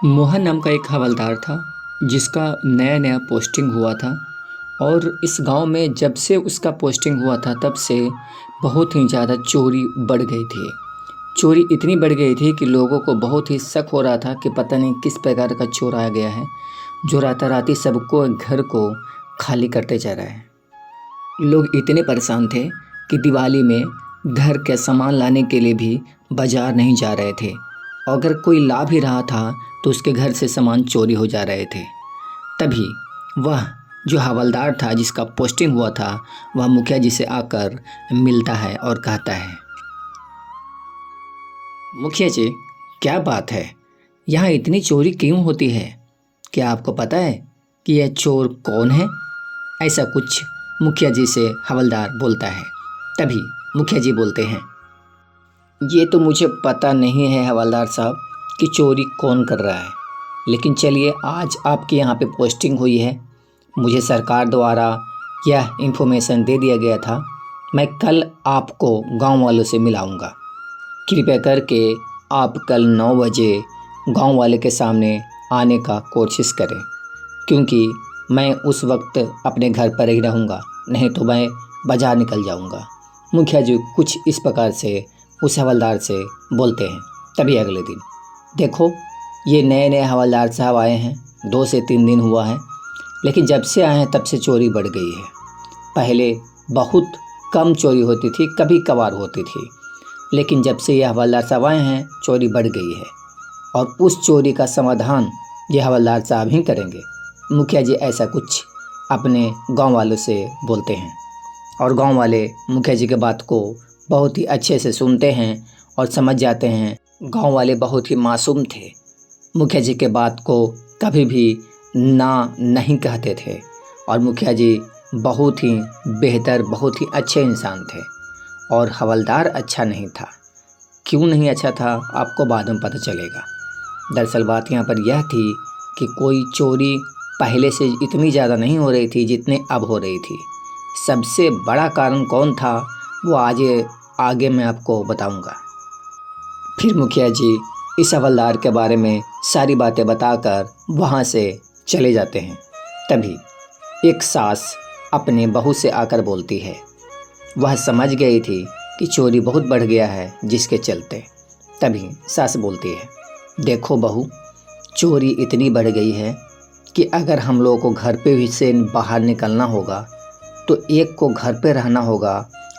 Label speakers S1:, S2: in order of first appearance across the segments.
S1: मोहन नाम का एक हवलदार था जिसका नया नया पोस्टिंग हुआ था। और इस गांव में जब से उसका पोस्टिंग हुआ था तब से बहुत ही ज़्यादा चोरी बढ़ गई थी। चोरी इतनी बढ़ गई थी कि लोगों को बहुत ही शक हो रहा था कि पता नहीं किस प्रकार का चोर आ गया है जो राताराती सबको घर को खाली करते जा रहा है। लोग इतने परेशान थे कि दिवाली में घर के सामान लाने के लिए भी बाजार नहीं जा रहे थे। अगर कोई ला भी रहा था तो उसके घर से सामान चोरी हो जा रहे थे। तभी वह जो हवलदार था जिसका पोस्टिंग हुआ था वह मुखिया जी से आकर मिलता है और कहता है, मुखिया जी, क्या बात है, यहाँ इतनी चोरी क्यों होती है? क्या आपको पता है कि यह चोर कौन है? ऐसा कुछ मुखिया जी से हवलदार बोलता है। तभी मुखिया जी बोलते हैं, ये तो मुझे पता नहीं है हवलदार साहब कि चोरी कौन कर रहा है, लेकिन चलिए आज आपके यहाँ पे पोस्टिंग हुई है, मुझे सरकार द्वारा यह इन्फॉर्मेशन दे दिया गया था, मैं कल आपको गांव वालों से मिलाऊंगा। कृपया करके आप कल 9 बजे गांव वाले के सामने आने का कोशिश करें, क्योंकि मैं उस वक्त अपने घर पर ही रहूँगा, नहीं तो मैं बाज़ार निकल जाऊँगा। मुखिया जी कुछ इस प्रकार से उस हवलदार से बोलते हैं। तभी अगले दिन देखो, ये नए नए हवलदार साहब आए हैं, 2 से 3 दिन हुआ है, लेकिन जब से आए हैं तब से चोरी बढ़ गई है। पहले बहुत कम चोरी होती थी, कभी कभार होती थी, लेकिन जब से ये हवलदार साहब आए हैं चोरी बढ़ गई है और उस चोरी का समाधान ये हवलदार साहब ही करेंगे। मुखिया जी ऐसा कुछ अपने गांव वालों से बोलते हैं और गांव वाले मुखिया जी के बात को बहुत ही अच्छे से सुनते हैं और समझ जाते हैं। गांव वाले बहुत ही मासूम थे, मुखिया जी के बात को कभी भी ना नहीं कहते थे और मुखिया जी बहुत ही बेहतर, बहुत ही अच्छे इंसान थे। और हवलदार अच्छा नहीं था। क्यों नहीं अच्छा था आपको बाद में पता चलेगा। दरअसल बात यहाँ पर यह थी कि कोई चोरी पहले से इतनी ज़्यादा नहीं हो रही थी जितने अब हो रही थी। सबसे बड़ा कारण कौन था वो आज आगे मैं आपको बताऊंगा। फिर मुखिया जी इस हवलदार के बारे में सारी बातें बताकर वहाँ से चले जाते हैं। तभी एक सास अपने बहू से आकर बोलती है। वह समझ गई थी कि चोरी बहुत बढ़ गया है जिसके चलते। तभी सास बोलती है, देखो बहू, चोरी इतनी बढ़ गई है कि अगर हम लोगों को घर पे भी से बाहर निकलना होगा तो एक को घर पे रहना होगा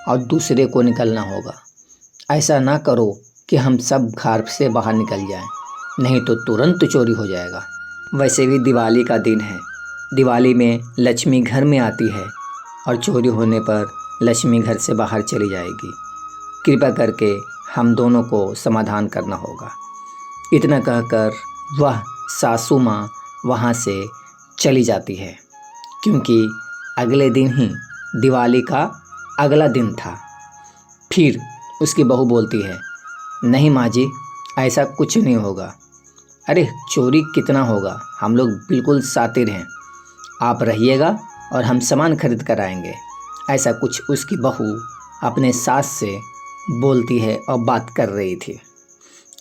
S1: और दूसरे को निकलना होगा। ऐसा ना करो कि हम सब घर से बाहर निकल जाएं, नहीं तो तुरंत चोरी हो जाएगा। वैसे भी दिवाली का दिन है, दिवाली में लक्ष्मी घर में आती है और चोरी होने पर लक्ष्मी घर से बाहर चली जाएगी। कृपया करके हम दोनों को समाधान करना होगा। इतना कहकर वह सासू माँ वहाँ से चली जाती है, क्योंकि अगले दिन ही दिवाली का अगला दिन था। फिर उसकी बहू बोलती है, नहीं माँ जी, ऐसा कुछ नहीं होगा। अरे चोरी कितना होगा, हम लोग बिल्कुल शातिर हैं, आप रहिएगा और हम सामान खरीद कर आएंगे। ऐसा कुछ उसकी बहू अपने सास से बोलती है और बात कर रही थी,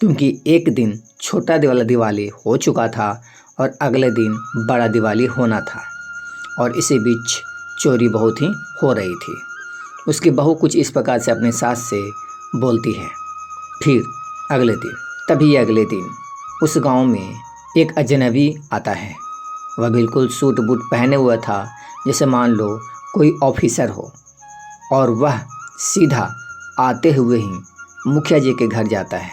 S1: क्योंकि एक दिन छोटा वाला दिवाली हो चुका था और अगले दिन बड़ा दिवाली होना था और इसी बीच चोरी बहुत ही हो रही थी। उसकी बहू कुछ इस प्रकार से अपने सास से बोलती है। फिर अगले दिन तभी अगले दिन उस गांव में एक अजनबी आता है। वह बिल्कुल सूट बूट पहने हुआ था, जैसे मान लो कोई ऑफिसर हो, और वह सीधा आते हुए ही मुखिया जी के घर जाता है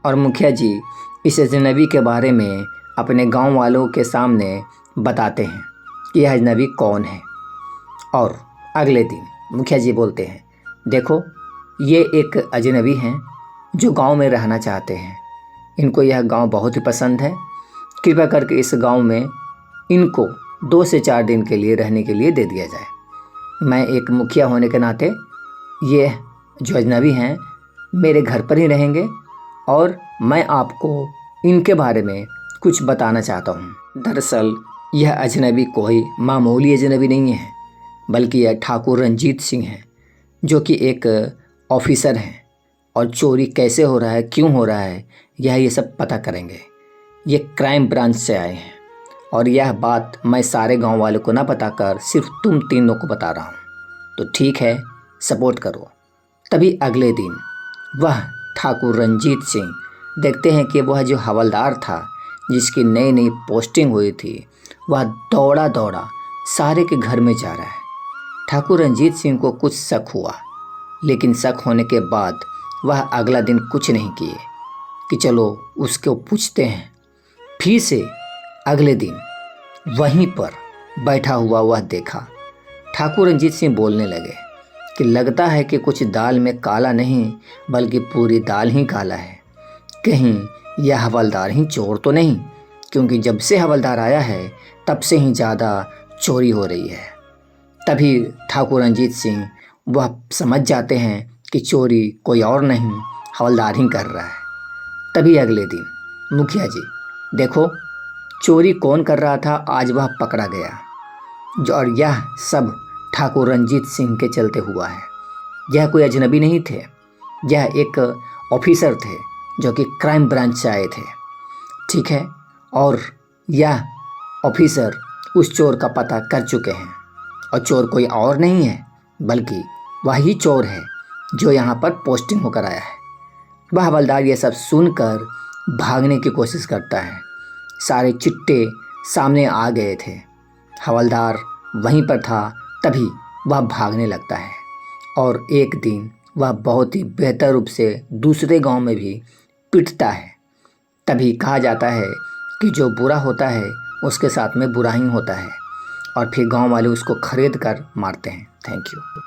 S1: और मुखिया जी इस अजनबी के बारे में अपने गांव वालों के सामने बताते हैं कि यह अजनबी कौन है। और अगले दिन मुखिया जी बोलते हैं, देखो, ये एक अजनबी हैं जो गांव में रहना चाहते हैं, इनको यह गांव बहुत ही पसंद है, कृपया करके इस गांव में इनको 2 से 4 दिन के लिए रहने के लिए दे दिया जाए। मैं एक मुखिया होने के नाते ये जो अजनबी हैं मेरे घर पर ही रहेंगे और मैं आपको इनके बारे में कुछ बताना चाहता हूँ। दरअसल यह अजनबी कोई मामूली अजनबी नहीं है, बल्कि यह ठाकुर रंजीत सिंह है, जो कि एक ऑफिसर हैं और चोरी कैसे हो रहा है, क्यों हो रहा है, यह ये सब पता करेंगे। ये क्राइम ब्रांच से आए हैं और यह बात मैं सारे गांव वालों को ना बताकर सिर्फ तुम तीनों को बता रहा हूँ, तो ठीक है, सपोर्ट करो। तभी अगले दिन वह ठाकुर रंजीत सिंह देखते हैं कि वह जो हवलदार था जिसकी नई नई पोस्टिंग हुई थी, वह दौड़ा दौड़ा सारे के घर में जा रहा है। ठाकुर रंजीत सिंह को कुछ शक हुआ, लेकिन शक होने के बाद वह अगला दिन कुछ नहीं किए कि चलो उसको पूछते हैं। फिर से अगले दिन वहीं पर बैठा हुआ वह देखा। ठाकुर रंजीत सिंह बोलने लगे कि लगता है कि कुछ दाल में काला नहीं बल्कि पूरी दाल ही काला है। कहीं यह हवलदार ही चोर तो नहीं, क्योंकि जब से हवलदार आया है तब से ही ज़्यादा चोरी हो रही है। तभी ठाकुर रंजीत सिंह वह समझ जाते हैं कि चोरी कोई और नहीं, हवलदार ही कर रहा है। तभी अगले दिन मुखिया जी, देखो चोरी कौन कर रहा था, आज वह पकड़ा गया। और यह सब ठाकुर रंजीत सिंह के चलते हुआ है। यह कोई अजनबी नहीं थे, यह एक ऑफिसर थे जो कि क्राइम ब्रांच से आए थे, ठीक है। और यह ऑफिसर उस चोर का पता कर चुके हैं, और चोर कोई और नहीं है बल्कि वही चोर है जो यहाँ पर पोस्टिंग होकर आया है। वह हवलदार ये सब सुनकर भागने की कोशिश करता है। सारे चिट्टे सामने आ गए थे, हवलदार वहीं पर था, तभी वह भागने लगता है। और एक दिन वह बहुत ही बेहतर रूप से दूसरे गांव में भी पिटता है। तभी कहा जाता है कि जो बुरा होता है उसके साथ में बुरा ही होता है, और फिर गांव वाले उसको खरीद कर मारते हैं। Thank you.